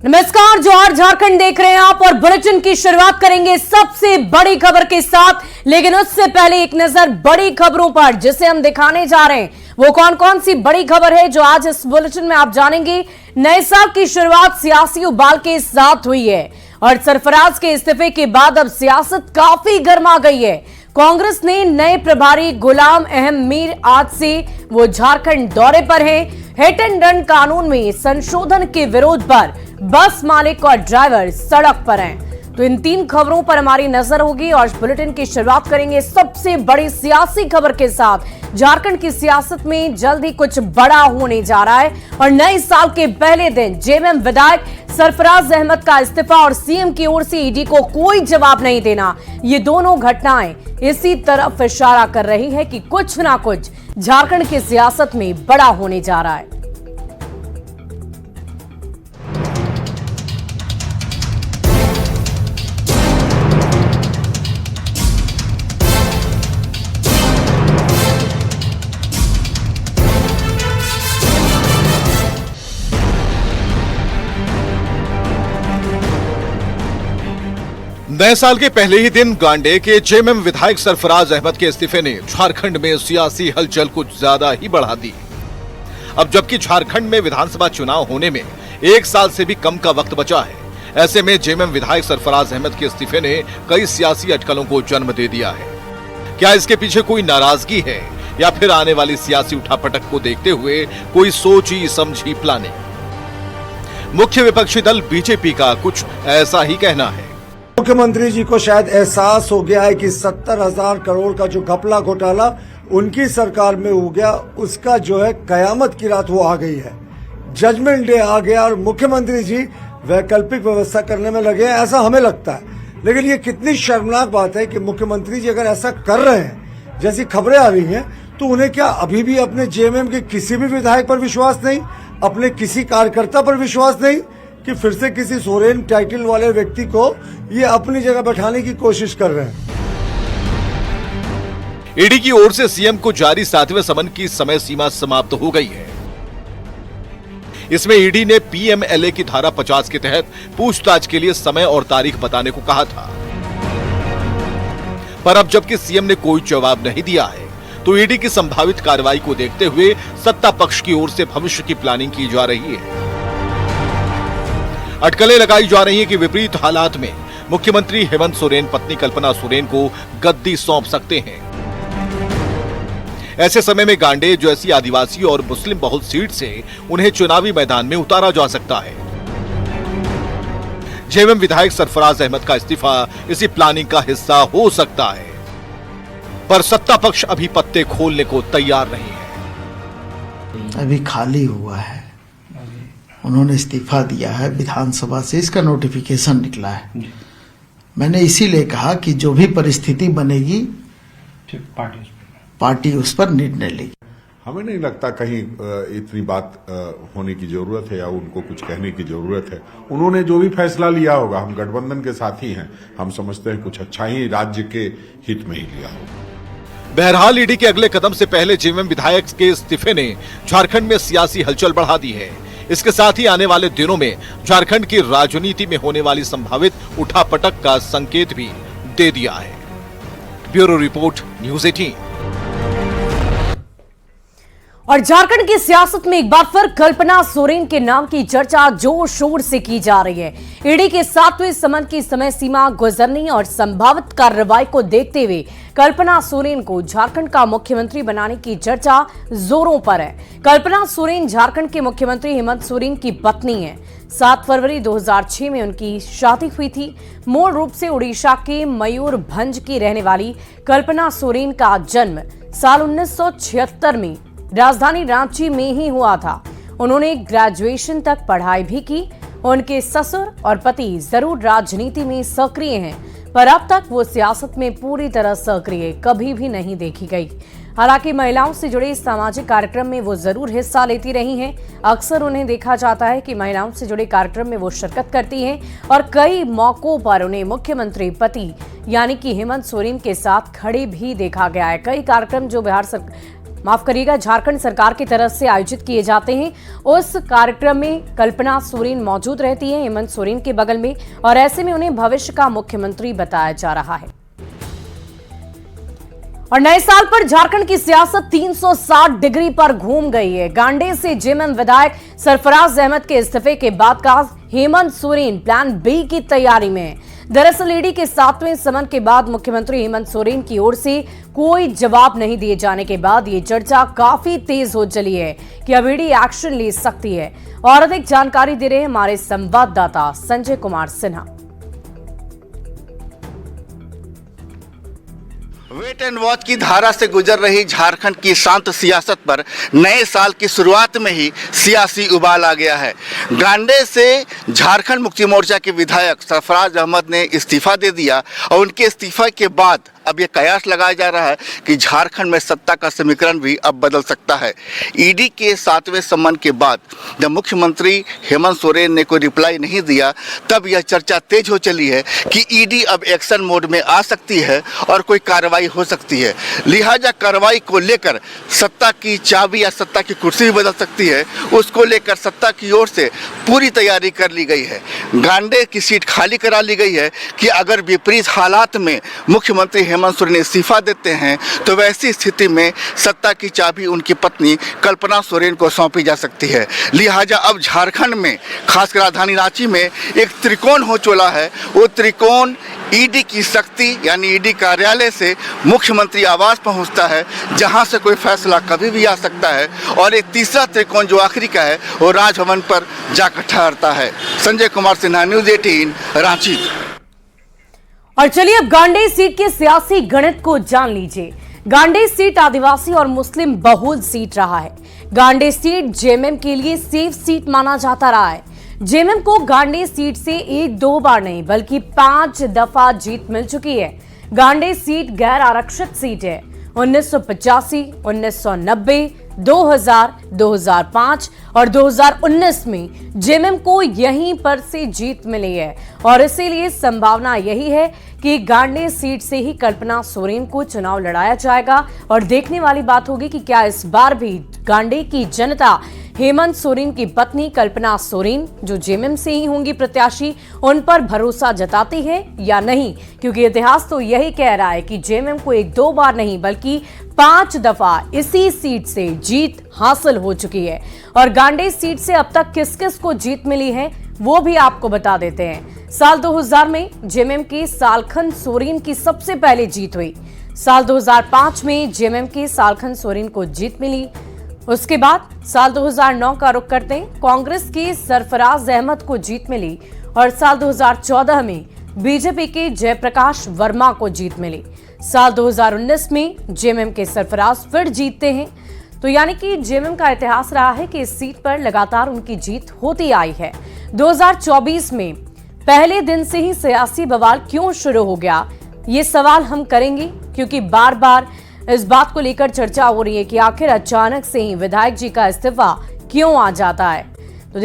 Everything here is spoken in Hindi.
नमस्कार, जौहर झारखंड देख रहे हैं आप और बुलेटिन की शुरुआत करेंगे सबसे बड़ी खबर के साथ। लेकिन उससे पहले एक नजर बड़ी खबरों पर जिसे हम दिखाने जा रहे हैं। वो कौन कौन सी बड़ी खबर है जो आज इस बुलेटिन में आप जानेंगे। नए साल की शुरुआत सियासी उबाल के साथ हुई है और सरफराज के इस्तीफे के बाद अब सियासत काफी गर्मा गई है। कांग्रेस ने नए प्रभारी गुलाम अहमद मीर आज से वो झारखंड दौरे पर हैं। हिट एंड रन कानून में संशोधन के विरोध पर बस मालिक और ड्राइवर सड़क पर हैं। तो इन तीन खबरों पर हमारी नजर होगी और बुलेटिन की शुरुआत करेंगे सबसे बड़ी सियासी खबर के साथ। झारखंड की सियासत में जल्द ही कुछ बड़ा होने जा रहा है और नए साल के पहले दिन जेएमएम विधायक सरफराज अहमद का इस्तीफा और सीएम की ओर से ईडी को कोई जवाब नहीं देना, ये दोनों घटनाएं इसी तरफ इशारा कर रही है कि कुछ ना कुछ झारखंड की सियासत में बड़ा होने जा रहा है। नए साल के पहले ही दिन गांडे के जेएमएम विधायक सरफराज अहमद के इस्तीफे ने झारखंड में सियासी हलचल कुछ ज्यादा ही बढ़ा दी। अब जबकि झारखंड में विधानसभा चुनाव होने में 1 साल से भी कम का वक्त बचा है, ऐसे में जेएमएम विधायक सरफराज अहमद के इस्तीफे ने कई सियासी अटकलों को जन्म दे दिया है। क्या इसके पीछे कोई नाराजगी है या फिर आने वाली सियासी उठापटक को देखते हुए कोई सोची समझी प्लानिंग? मुख्य विपक्षी दल बीजेपी का कुछ ऐसा ही कहना है। मुख्यमंत्री जी को शायद एहसास हो गया है कि 70,000 करोड़ का जो घपला घोटाला उनकी सरकार में हो गया, उसका जो है कयामत की रात वो आ गई है। जजमेंट डे आ गया और मुख्यमंत्री जी वैकल्पिक व्यवस्था करने में लगे हैं, ऐसा हमें लगता है। लेकिन ये कितनी शर्मनाक बात है कि मुख्यमंत्री जी अगर ऐसा कर रहे हैं जैसी खबरें आ रही हैं, तो उन्हें क्या अभी भी अपने जेएमएम के किसी भी विधायक पर विश्वास नहीं, अपने किसी कार्यकर्ता पर विश्वास नहीं कि फिर से किसी सोरेन टाइटल वाले व्यक्ति को ये अपनी जगह बैठाने की कोशिश कर रहे हैं। ईडी की ओर से सीएम को जारी 7वें समन की समय सीमा समाप्त हो गई है। इसमें ईडी ने पीएमएलए की धारा 50 के तहत पूछताछ के लिए समय और तारीख बताने को कहा था, पर अब जबकि सीएम ने कोई जवाब नहीं दिया है, तो ईडी की संभावित कार्रवाई को देखते हुए सत्ता पक्ष की ओर से भविष्य की प्लानिंग की जा रही है। अटकलें लगाई जा रही है कि विपरीत हालात में मुख्यमंत्री हेमंत सोरेन पत्नी कल्पना सोरेन को गद्दी सौंप सकते हैं। ऐसे समय में गांडे जैसी आदिवासी और मुस्लिम बहुल सीट से उन्हें चुनावी मैदान में उतारा जा सकता है। जेएमएम विधायक सरफराज अहमद का इस्तीफा इसी प्लानिंग का हिस्सा हो सकता है, पर सत्ता पक्ष अभी पत्ते खोलने को तैयार नहीं है। अभी खाली हुआ है, उन्होंने इस्तीफा दिया है विधानसभा से, इसका नोटिफिकेशन निकला है। मैंने इसीलिए कहा कि जो भी परिस्थिति बनेगी पार्टी उस पर निर्णय लेगी। हमें नहीं लगता कहीं इतनी बात होने की जरूरत है या उनको कुछ कहने की जरूरत है। उन्होंने जो भी फैसला लिया होगा, हम गठबंधन के साथी हैं, हम समझते हैं कुछ अच्छा ही राज्य के हित में ही लिया होगा। बहरहाल ईडी के अगले कदम से पहले जेएमएम विधायक के इस्तीफे ने झारखंड में सियासी हलचल बढ़ा दी है। इसके साथ ही आने वाले दिनों में झारखंड की राजनीति में होने वाली संभावित उठापटक का संकेत भी दे दिया है। Bureau report, news 18। और झारखंड की सियासत में एक बार फिर कल्पना सोरेन के नाम की चर्चा जोर शोर से की जा रही है। ईडी के 7वें समन की समय सीमा गुजरने और संभावित कार्रवाई को देखते हुए कल्पना सोरेन को झारखंड का मुख्यमंत्री बनाने की चर्चा जोरों पर है। कल्पना सोरेन झारखंड के मुख्यमंत्री हेमंत सोरेन की पत्नी है। 7 फरवरी 2006 में उनकी शादी हुई थी। मूल रूप से उड़ीसा के मयूरभंज की रहने वाली कल्पना सोरेन का जन्म साल 1976 में राजधानी रांची में ही हुआ था। उन्होंने ग्रेजुएशन तक पढ़ाई भी की। उनके ससुर और पति जरूर राजनीति में सक्रिय हैं, पर अब तक वो सियासत में पूरी तरह सक्रिय कभी भी नहीं देखी गई। हालांकि महिलाओं से जुड़े सामाजिक कार्यक्रम में वो जरूर हिस्सा लेती रही हैं। अक्सर उन्हें देखा जाता है कि महिलाओं से जुड़े कार्यक्रम में वो शिरकत करती हैं और कई मौकों पर उन्हें मुख्यमंत्री पति यानी कि हेमंत सोरेन के साथ खड़े भी देखा गया है। कई कार्यक्रम जो माफ करिएगा, झारखंड सरकार की तरफ से आयोजित किए जाते हैं। उस कार्यक्रम में कल्पना सोरेन मौजूद रहती है हेमंत सोरेन के बगल में, और ऐसे में उन्हें भविष्य का मुख्यमंत्री बताया जा रहा है। और नए साल पर झारखंड की सियासत 360 डिग्री पर घूम गई है। गांडे से जेएमएम विधायक सरफराज अहमद के इस्तीफे के बाद का हेमंत सोरेन प्लान बी की तैयारी में है। दरअसल ईडी के 7वें समन के बाद मुख्यमंत्री हेमंत सोरेन की ओर से कोई जवाब नहीं दिए जाने के बाद ये चर्चा काफी तेज हो चली है कि अब ईडी एक्शन ले सकती है। और अधिक जानकारी दे रहे हैं हमारे संवाददाता Sanjay Kumar Sinha. Wait and watch की धारा से गुजर रही झारखंड की शांत सियासत पर नए साल की शुरुआत में ही सियासी उबाल आ गया है। गांडे से झारखंड मुक्ति मोर्चा के विधायक सरफराज अहमद ने इस्तीफा दे दिया और उनके इस्तीफा के बाद अब ये कयास लगाया जा रहा है कि झारखंड में सत्ता का समीकरण भी अब बदल सकता है। ईडी के 7वें सम्मन के बाद जब मुख्यमंत्री हेमंत सोरेन ने कोई रिप्लाई नहीं दिया, तब यह चर्चा तेज हो चली है कि ईडी अब एक्शन मोड में आ सकती है और कोई कार्रवाई हो सकती है। लिहाजा कार्रवाई को लेकर सत्ता की चाबी या सत्ता की कुर्सी भी बदल सकती है, उसको लेकर सत्ता की ओर से पूरी तैयारी कर ली गई है। गांडे की सीट खाली करा ली गई है कि अगर विपरीत हालात में मुख्यमंत्री हेमंत सोरेन इस्तीफा देते हैं तो वैसी स्थिति में सत्ता की चाबी उनकी पत्नी कल्पना सोरेन को सौंपी जा सकती है। लिहाजा अब झारखंड में, खासकर राजधानी रांची में एक त्रिकोण हो चला है। वो त्रिकोण ईडी की शक्ति यानी ईडी कार्यालय से मुख्यमंत्री आवास पहुंचता है, जहां से कोई फैसला कभी भी आ सकता है, और एक तीसरा त्रिकोण जो आखिरी का है वो राजभवन पर जाकर ठहरता है। संजय कुमार सिन्हा, न्यूज़ 18, रांची। और चलिए अब गांडे सीट के सियासी गणित को जान लीजिए। गांडे सीट आदिवासी और मुस्लिम बहुल सीट रहा है। गांडे सीट जेएमएम के लिए सेफ सीट माना जाता रहा है। जेएमएम को गांडे सीट से 1-2 बार नहीं बल्कि 5 दफा जीत मिल चुकी है। गांडे सीट गैर आरक्षित सीट है। 1985, 1990, 2000, 2005 और 2019 में जेएमएम को यहीं पर से जीत मिली है, और इसीलिए संभावना यही है कि गांडे सीट से ही कल्पना सोरेन को चुनाव लड़ाया जाएगा। और देखने वाली बात होगी कि क्या इस बार भी गांडे की जनता हेमंत सोरेन की पत्नी कल्पना सोरेन, जो जेएमएम से ही होंगी प्रत्याशी, उन पर भरोसा जताती है या नहीं, क्योंकि इतिहास तो यही कह रहा है कि जेएमएम को 1-2 बार नहीं बल्कि 5 दफा इसी सीट से जीत हासिल हो चुकी है। और गांडे सीट से अब तक किस किस को जीत मिली है वो भी आपको बता देते हैं। साल 2000 में जेएमएम के सालखन सोरेन की सबसे पहले जीत हुई। साल 2005 में जेएमएम के सालखन सोरेन को जीत मिली। उसके बाद साल 2009 का रुख करते हैं, कांग्रेस के सरफराज अहमद को जीत मिली, और साल 2014 में बीजेपी के जयप्रकाश वर्मा को जीत मिली। साल 2019 में जेएमएम के सरफराज फिर जीतते हैं। तो यानी कि जेएमएम का इतिहास रहा है कि इस सीट पर लगातार उनकी जीत होती आई है। 2024 में पहले दिन से ही सियासी बवाल क्यों शुरू हो गया, ये सवाल हम करेंगे, क्योंकि बार बार इस बात को लेकर चर्चा हो रही है कि आखिर अचानक से ही विधायक जी का इस्तीफा क्यों आ जाता है।